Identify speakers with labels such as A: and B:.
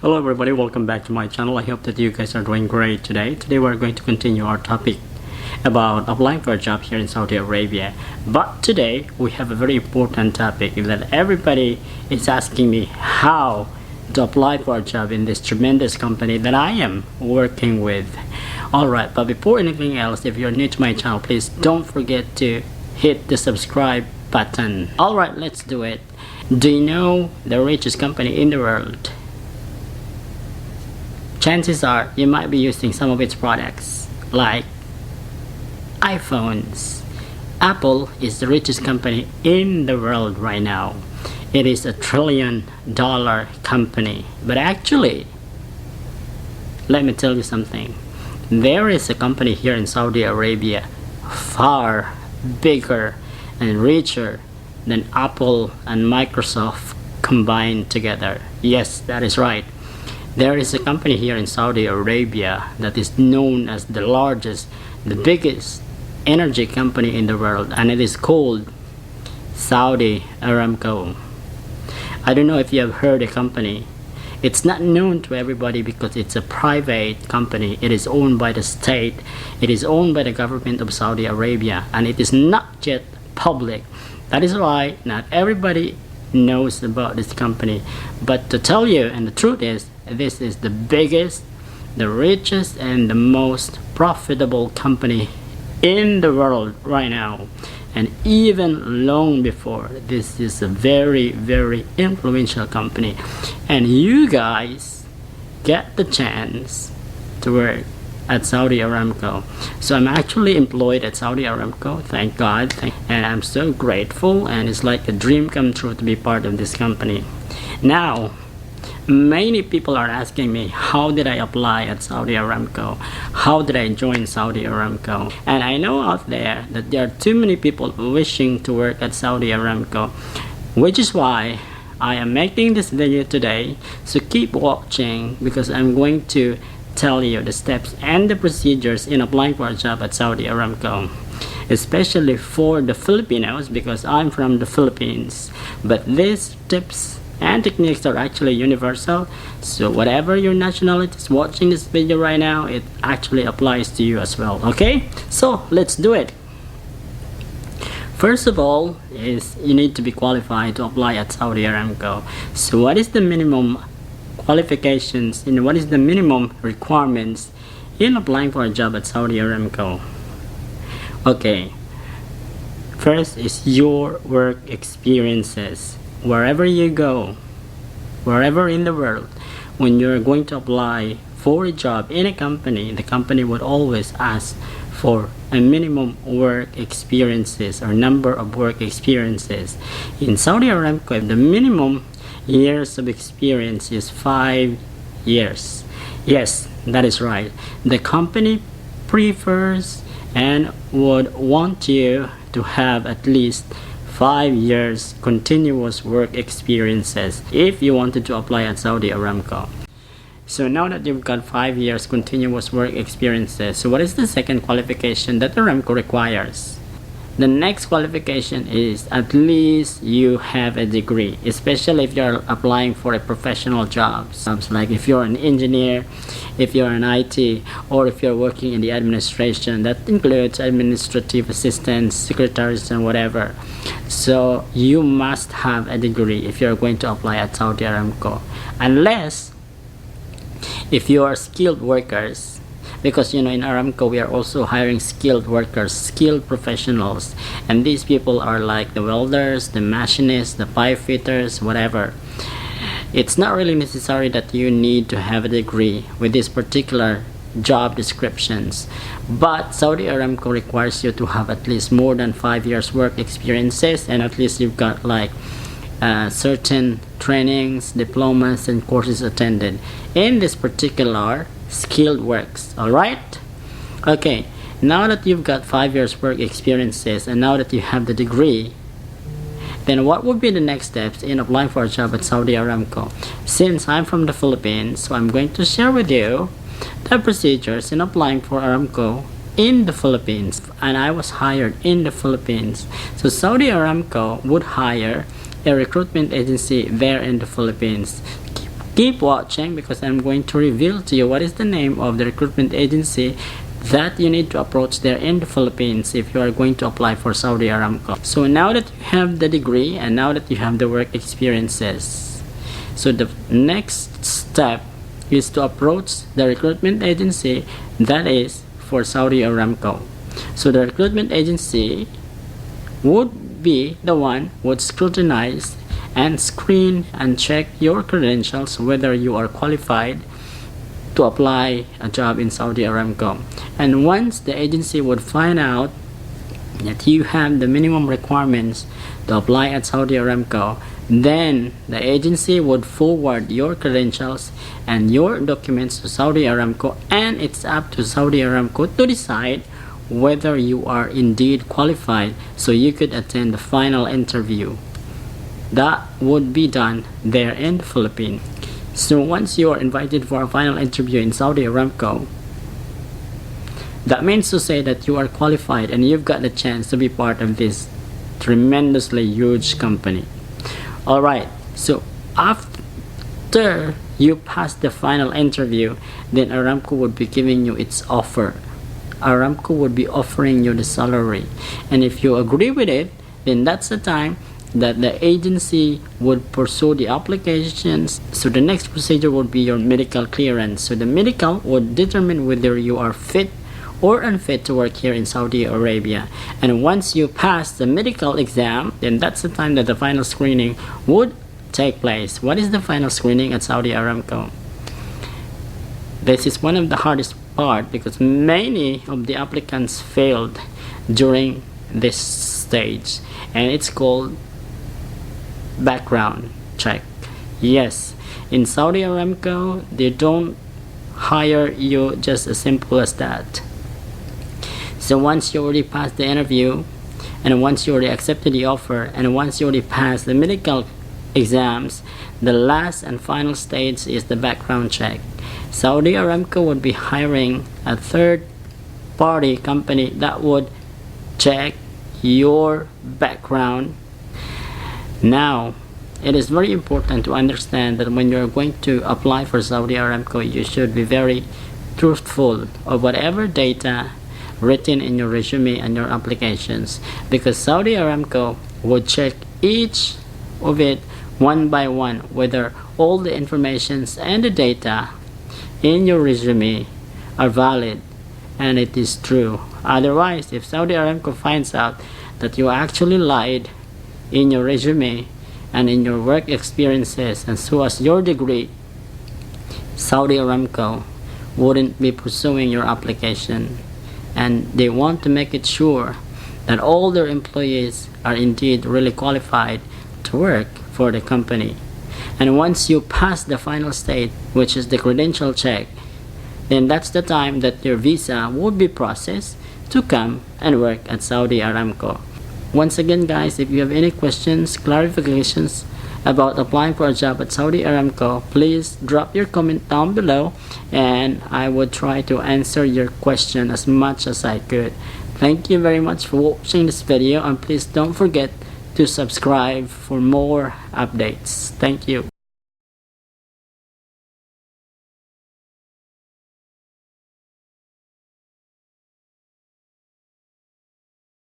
A: Hello everybody, welcome back to my channel. I hope that you guys are doing great today. Today we're going to continue our topic about applying for a job here in Saudi Arabia. But today we have a very important topic that everybody is asking me how to apply for a job in this tremendous company that I am working with. Alright, but before anything else, if you're new to my channel, please don't forget to hit the subscribe button. Alright, let's do it. Do you know the richest company in the world? Chances are you might be using some of its products like iPhones. Apple is the richest company in the world right now. It is $1 trillion company. But actually, let me tell you something. There is a company here in Saudi Arabia far bigger and richer than Apple and Microsoft combined together. Yes, that is right. There is a company here in Saudi Arabia that is known as the largest, the biggest energy company in the world, and it is called Saudi Aramco. I don't know if you have heard the company. It's not known to everybody because it's a private company. It is owned by the state. It is owned by the government of Saudi Arabia, and it is not yet public. That is why not everybody knows about this company. But to tell you, and the truth is, this is the biggest, the richest, and the most profitable company in the world right now. And even long before, this is a very, very influential company. And you guys get the chance to work at Saudi Aramco. So I'm actually employed at Saudi Aramco, thank God. And I'm so grateful, and it's like a dream come true to be part of this company. Now, many people are asking me, how did I apply at Saudi Aramco? How did I join Saudi Aramco? And I know out there that there are too many people wishing to work at Saudi Aramco, which is why I am making this video today. So keep watching, because I'm going to tell you the steps and the procedures in applying for a job at Saudi Aramco, especially for the Filipinos, because I'm from the Philippines. But these tips and techniques are actually universal, so whatever your nationality is watching this video right now, it actually applies to you as well. Okay, so let's do it. First of all is you need to be qualified to apply at Saudi Aramco. So what is the minimum qualifications and what is the minimum requirements in applying for a job at Saudi Aramco? Okay, first is your work experiences. Wherever you go, wherever in the world, when you're going to apply for a job in a company, the company would always ask for a minimum work experiences or number of work experiences. In Saudi Aramco, the minimum years of experience is 5 years. Yes, that is right. The company prefers and would want you to have at least 5 years continuous work experiences if you wanted to apply at Saudi Aramco. So now that you've got 5 years continuous work experiences, so what is the second qualification that Aramco requires? The next qualification is at least you have a degree, especially if you're applying for a professional job. Like if you're an engineer, if you're an IT, or if you're working in the administration, that includes administrative assistants, secretaries, and whatever. So you must have a degree if you're going to apply at Saudi Aramco, unless if you are skilled workers. Because in Aramco we are also hiring skilled workers, skilled professionals, and these people are like the welders, the machinists, the pipe fitters, whatever. It's not really necessary that you need to have a degree with these particular job descriptions, but Saudi Aramco requires you to have at least more than 5 years work experiences, and at least you've got like certain trainings, diplomas, and courses attended in this particular skilled works. Alright, okay, now that you've got 5 years work experiences and now that you have the degree, then what would be the next steps in applying for a job at Saudi Aramco? Since I'm from the Philippines, so I'm going to share with you the procedures in applying for Aramco in the Philippines, and I was hired in the Philippines. So Saudi Aramco would hire a recruitment agency there in the Philippines. Keep watching because I'm going to reveal to you what is the name of the recruitment agency that you need to approach there in the Philippines if you are going to apply for Saudi Aramco. So now that you have the degree and now that you have the work experiences, so the next step is to approach the recruitment agency that is for Saudi Aramco. So the recruitment agency would be the one who would scrutinize and screen and check your credentials whether you are qualified to apply a job in Saudi Aramco. And once the agency would find out that you have the minimum requirements to apply at Saudi Aramco, then the agency would forward your credentials and your documents to Saudi Aramco, and it's up to Saudi Aramco to decide whether you are indeed qualified so you could attend the final interview. That would be done there in the Philippines. So once you are invited for a final interview in Saudi Aramco, that means to say that you are qualified and you've got the chance to be part of this tremendously huge company. Alright, so after you pass the final interview, then Aramco would be giving you its offer. Aramco would be offering you the salary, and if you agree with it, then that's the time that the agency would pursue the applications. So the next procedure would be your medical clearance. So the medical would determine whether you are fit or unfit to work here in Saudi Arabia. And once you pass the medical exam, then that's the time that the final screening would take place. What is the final screening at Saudi Aramco? This is one of the hardest part because many of the applicants failed during this stage, and it's called background check. Yes, in Saudi Aramco they don't hire you just as simple as that. So once you already passed the interview, and once you already accepted the offer, and once you already passed the medical exams, the last and final stage is the background check. Saudi Aramco would be hiring a third party company that would check your background. Now, it is very important to understand that when you're going to apply for Saudi Aramco, you should be very truthful of whatever data written in your resume and your applications, because Saudi Aramco would check each of it one by one whether all the informations and the data in your resume are valid and it is true. Otherwise, if Saudi Aramco finds out that you actually lied in your resume and in your work experiences and so as your degree, Saudi Aramco wouldn't be pursuing your application, and they want to make it sure that all their employees are indeed really qualified to work for the company. And once you pass the final stage, which is the credential check, then that's the time that your visa would be processed to come and work at Saudi Aramco. Once again guys, if you have any questions, clarifications about applying for a job at Saudi Aramco, please drop your comment down below and I would try to answer your question as much as I could. Thank you very much for watching this video, and please don't forget to subscribe for more updates. Thank you.